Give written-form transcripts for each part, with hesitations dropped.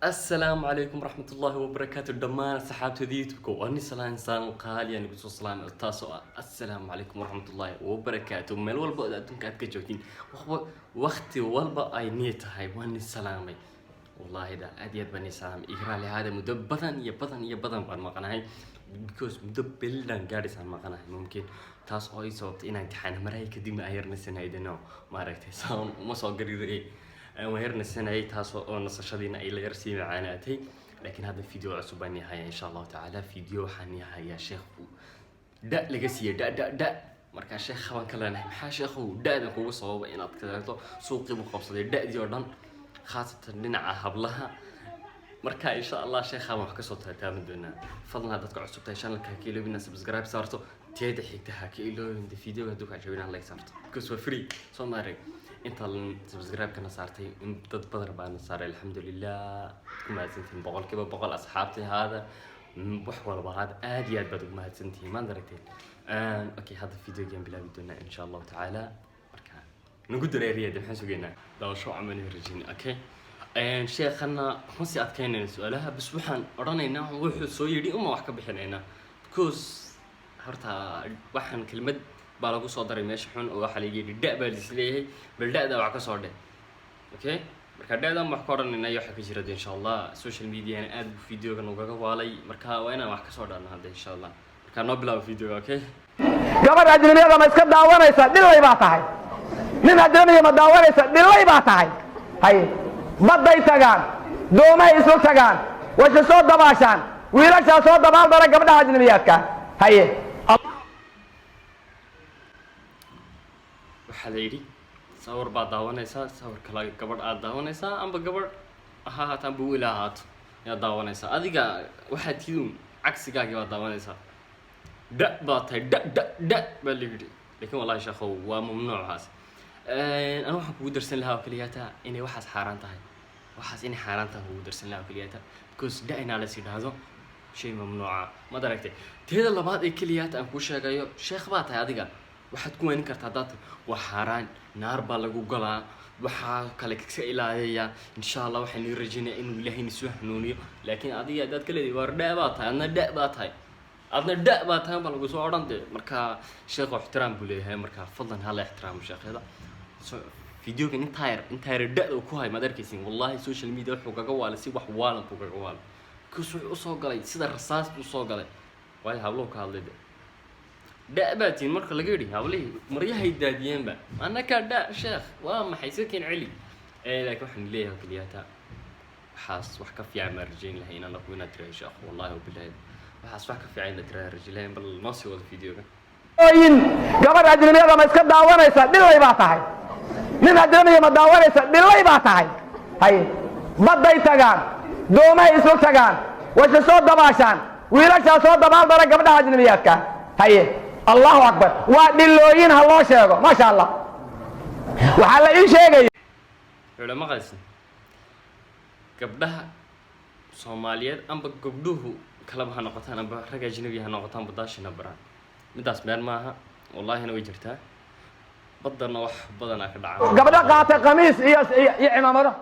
السلام عليكم ورحمة الله وبركاته دمان صحابتي ديتكو واني سلا إنسان قال يعني بسوا سلام التاسو السلام عليكم ورحمة الله وبركاته مال والبا أنتم كاد كجوتين وقتي والبا أي نيت هاي واني سلامي والله ده أديت بني سلام إقرأ لي هذا مدبّن بعد ما قناعي because مدبّلن قارس عن ما قناعي ممكن تاسو أي صوت إن امتحان مراي كديم أيرنا سنة إذا ما ركت سام ما صار قريب إيه وهرنا السنة هي تاسو نصشدين أي ليرسي معاناتي لكن هذا الفيديو عصوبة نهاية إن شاء الله تعالى فيديو حنهاية شيخ دا لقسية دا مركا شيخ خوان كلا نحن حا شيخو دا نقوة صوابة إن أتكلمتو سوقي مقابصة دا ديوردان خاصة ننعى هبلها مركا إن شاء الله شيخ خوان حكا صوتها تامن دونا فضلنا هذا تقع عصوبة إشان لك هكيلو بنا سبسكرايب صارتو تيدا حيكتا هكيلو إن دي فيديو هدوك عجبين الله صارتو كسوة فري صو مارك انت السبسكرايب كنا صارتي dad badan baan saaray alxamdulillah kuma hadsantiin boqolkiiba boqol asxaabtay hada wax walba hada aad iyo aad baad ugu mahadsantiin ma daragteen okay hada fiidiyogan bilaabi doonaa insha Allah taala marka nagu dareeriyay maxaan sugeynaa daawasho amani rajin okay sheekhana xussi adkaynayna su'aalaha bas waxaan oranaynaa wuxuu soo yiri uma wax ka bixinaynaa because horta waxaan kelmad baa lagu soo daray meesha xun oo waxa la yiri da baa lisleeyahay bal daada wax ka soo dheh okay marka daada wax ka oranayna waxa ka jira insha Allah social media aad fiidiyoga nooga waalay marka waa inaan wax ka soo dhaano hadda insha Allah marka noo bilaabo fiidiyoga okay gabadha ajnabiga ma iska daawanaysa dhilay baa tahay nin ajnabiga ma daawanaysa dhilay baa tahay hay baday tagaan doomay isoo tagaan waxa soo dabaashaan wiilasha soo dabaal dara gabadha ajnabiyaadka haye waxaa la yidhi sawir baad daawanaysaa sawir kale gabadh aad daawanaysaa amba gabadh ha haato amba wiil ha haato yaad daawanaysaa adiga waxaad tidun cagsigaagii baad daawanaysaa da baa tahay da baa la yidhi laakiin wallahi sheekhow waa mamnuucaas ana waxaan kugu darsan lahaa oo keliyaata inay waxaas xaaraan tahay waxaas inay xaaraan tahay kugu darsan lahaa oo keliyaata because da inaa las yidhaahdo shay mamnuuca ma daragtay teeda labaad ee keliyaata aan kuu sheegayo sheekh baa tahay adiga waxaad ku weynin kartaa dad wax xaraan naar baa lagu galaa waxa kale ka ilaaliya insha Allah waxaan rajaynaa inuu Ilaahay nisoo hanuuniyo laakiin adiga dad kale war dhaaba tahay adna dhaaba tahay baa lagu soo orantay marka sheekh ixtiraam buu leeyahay marka fadlan hala ixtiraam sheekhada fiidiyoga intaayar dhaada ku hay madarkiisin wallahi social media wuxuu kaga waalay si wax waalan ku kaga waalay kusoo soo galay sida rasaas u soo galay way hablo ka hadlay دأباتين مركل لقيري هاولي مريها يداديين با أنا كدا شيخ وما حيسكن علي لكن وحن ليها كلياتها حاس وحكف في عمر رجين لهين أنا كوينا ترى شيخ والله وبالله وحاس وحكف في عين ترى رجلين بالنص هو الفيديو إن قبل أجنبي ما يسكت دعوانا يسا دلوا يبعتها من أجنبي ما دعوانا يسا دلوا يبعتها هاي بدأ يتجان دوما يسوق تجان وش صوت دباشان ويرك صوت دبال درا قبل أجنبيات كا هاي الله أكبر ودلوين هالله شيء ما شاء الله وحلا إيه شيء ولا ما قاسي قبلها صوماليات أم بقبلوه كلامها نقطان أم برجع جنبيها نقطان بداش نبران مداس بير معها والله أنا وجرتها بدنا بدنا كدعم قبلها قاطع قميص يا عمامة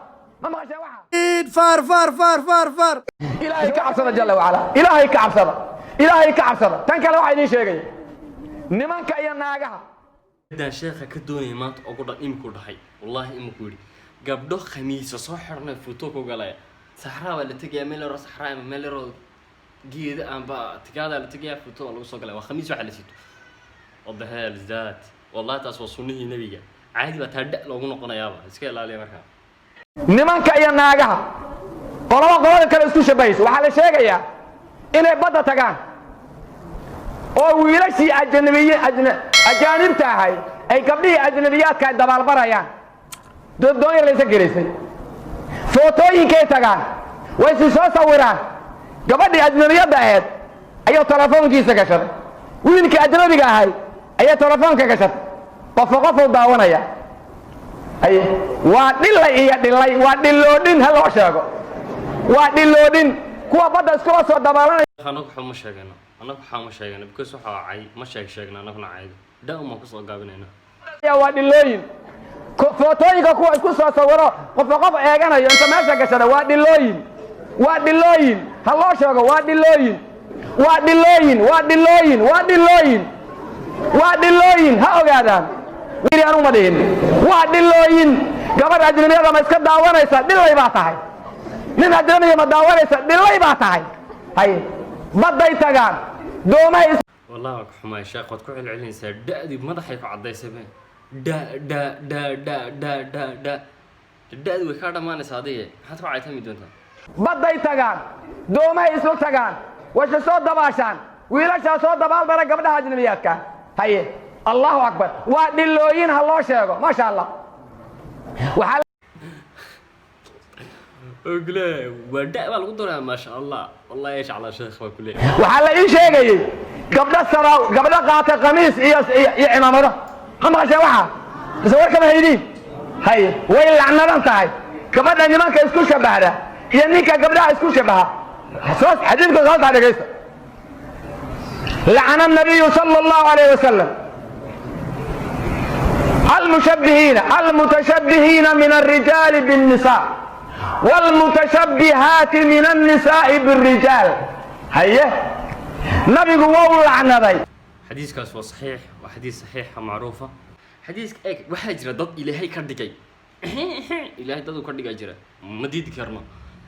ما شيء واحد فار إلهي كعبصنا جل وعلا إلهي كعبصنا تنكل واحد شيء nimanka iyo naagaha dan sheekha ka doonay maanta ugu dhan imku dhahay wallahi imku yiri gabdho khamiis soo xirnay foto ku galay saxraa wala tagay meel ro saxraa ama meel ro geed amba tagada la tagay foto lagu soo galay waa khamiis waxa la sito wadaha zaat wallahi taas waa sunnihi nabiga caadi ba taadha loogu noqonayaaba iska ilaaliya markaa nimanka iyo naagaha qolada kale isku shabays waxa la sheegayaa inay badda tagaan oo wiilashii ajaanibta ahay ay gabdhihii ajnabiyaadka ay dabaalbarayaan doon laysa garaysay footooyinkay tagaan way si soo sawiraan gabadhii ajnabiyadda ahayd ayuu telefoonkiisa gashaday wiilkii ajnabiga ahay ayaa telefoonka gashatay qofuu daawanaya waa dhilay waa dhiloodhin ha loo sheego waa dhiloodhin kuwa badda iskula soo dabaalanaya anagu xuma sheegayno anagu xama sheegayno because waxa ay ma sheegna anaguna caaydo daawma ku soo gaabinayna ya waa dhilooyin footooyinka kuwa isku soo sawiro qof eeganayo inta meesha gashada waa dhilooyin waa dhilooyin ha loo sheego waa dhilooyin waa dhilooyin waa dhilooyin waa dhilooyin waa dhilooyin ha ogaadaan wiiri anu ma dhihin waa dhilooyin gabadh ajnabiyada ma iska daawanaysa dhilay baa tahay nin ajnabiya ma daawanaysa dhilay baa tahay hay badday tagaan doomahay والله حماي شاق واد كوحل علين سا دادي مدحي كو عديسay دا دا دا دا دا دا دا دادي way ka dhamaanaysaa adiga maxaad ku caaytami doontaa badday tagaan doomahay isla tagaan way soo dabaashaan wiilasha soo dabaal dara gabdhaha ajnabiyaadka haye Allahu akbar waa dhilooyin ha loo sheego ma sha Allah waxa oglee wada baa lagu daraa ma sha Allah wallahi ايش على sheekh waa kulay waxa la ii sheegay gabdha qaata qamiis iyo cimaamado ama shay waxa sawir kama haydiin hay way lacnadan tahay gabadha nimanka isku shabahda iyo ninka gabdhaha isku shabaha soo xadiidka soo taadagaysta لعن النبي صلى الله عليه وسلم المتشبهين من الرجال بالنساء والمتشبهات من النساء بالرجال هيه نبي قوة لعنة حديث كاس صحيح وحديث صحيحة معروفة حديث ايك وحاجرة ضد إلهي كردقاي إلهي ضد كردقاي جرى مديد كرنا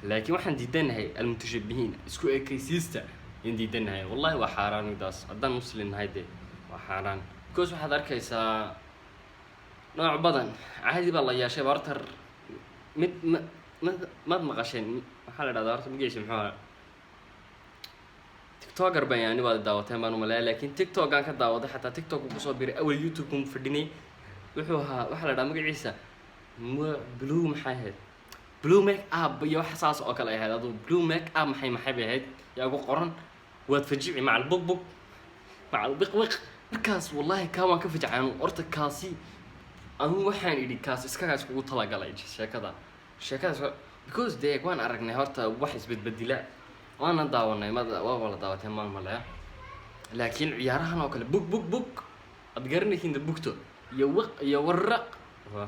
لكن وحن ديدنها المتشبهين اسكو اكيسيستا إن ديدنها والله وحاران وداس أدان مسلم هايدي وحاران كوس واحد أركيسا نوع بدن عادي بالله يا شباب أرتر ما مقاشين حال هذا أرتر مجيش محاولة تيك توكر بياني بعد دعوتين بانو ملاي لكن تيك توك كان كدعوة حتى تيك توك وبصور بير أول يوتيوب كم فرديني وحوها وحلا ده مجي عيسى بلو محاهد بلو ميك اب يا حساس أكل أي هذا بلو ميك اب محي بهاد يا أبو قرن وتفجعي مع البق مع البق مركز والله كمان كفج عنه أرت كاسي أنا وحين إلي كاس إسكاس كوت طلع قلاج شكذا because ده كمان أرجعني هرتا وحش بتبدله وأنا داونا ما والله داوتين ما ملا لكن عيارها ناكل بوك أتقرني كين دبوكتو يورق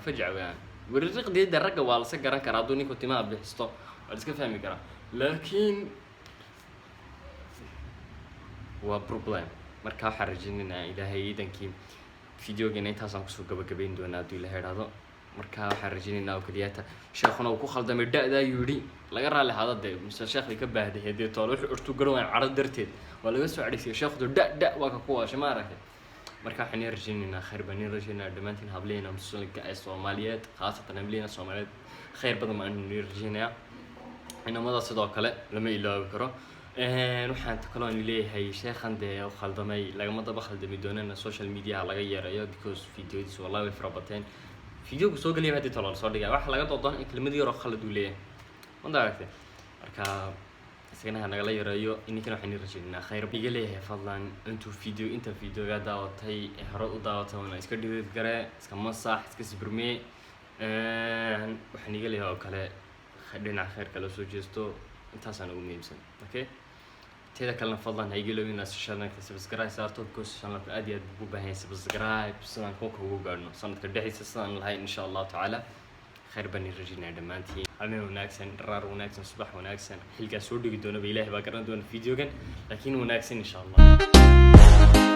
فجعة يعني والرق دي درجة والله سجران كرادوني كنت ما بحسته بس كيف فهمي كرا لكن هو problem مركا حرجيننا إلى هيدا كيم فيديو جنيت هسام كسو قبين دونا دو إلى هذا مركا حرجيننا وكلياته شيخنا وكو خالد مرداء دا يوري laga raali hada de mise sheekhi ka baahday hadii tool wuxuu urtu garoon carad darteed waa laga soo cariisay sheekhdu da waa ka kuwa shamaaraka marka waxaan yarjinina khayr bani rajina dhamaantiin hableena muslimka ay Soomaaliyeed khaasatan hableena Soomaaliyeed khayr badan ma aan yarjinaya inamada sidoo kale lama ilaawi karo waxaan kaloon leeyahay sheekhan de khaldamay laga madaba khaldami doonana social media laga yareeyo because videos wallahi way farabateen video soo galiyay hadii tool soo dhigay wax laga doodan in kelmad yar oo khalad u leeyahay مداركته مركا سكنها نقلا يرايو إني كانوا حني رجلنا خير بيجي فضلاً أنتو فيديو قاعد دعوتي هرو دعوته ونا إسكدي ذكره إسكمصح إسكسبرمي وحني قال لي كله خدينا خير كله سوجستو أنت سنة وميمسن أوكي تيدا كلام فضلاً هيجي له الناس شلنا كسبسكرايب صارتو كوس شلنا في أدية بوبهين سبسكرايب سنة كوكو وقارنو سنة كده سنة هاي إن شاء الله تعالى خير بني رجينا دمانتي عمي وناكسن رار وناكسن صباح وناكسن حلقة سودو قدونا بإله باقرنا دون فيديو كان لكن وناكسن إن شاء الله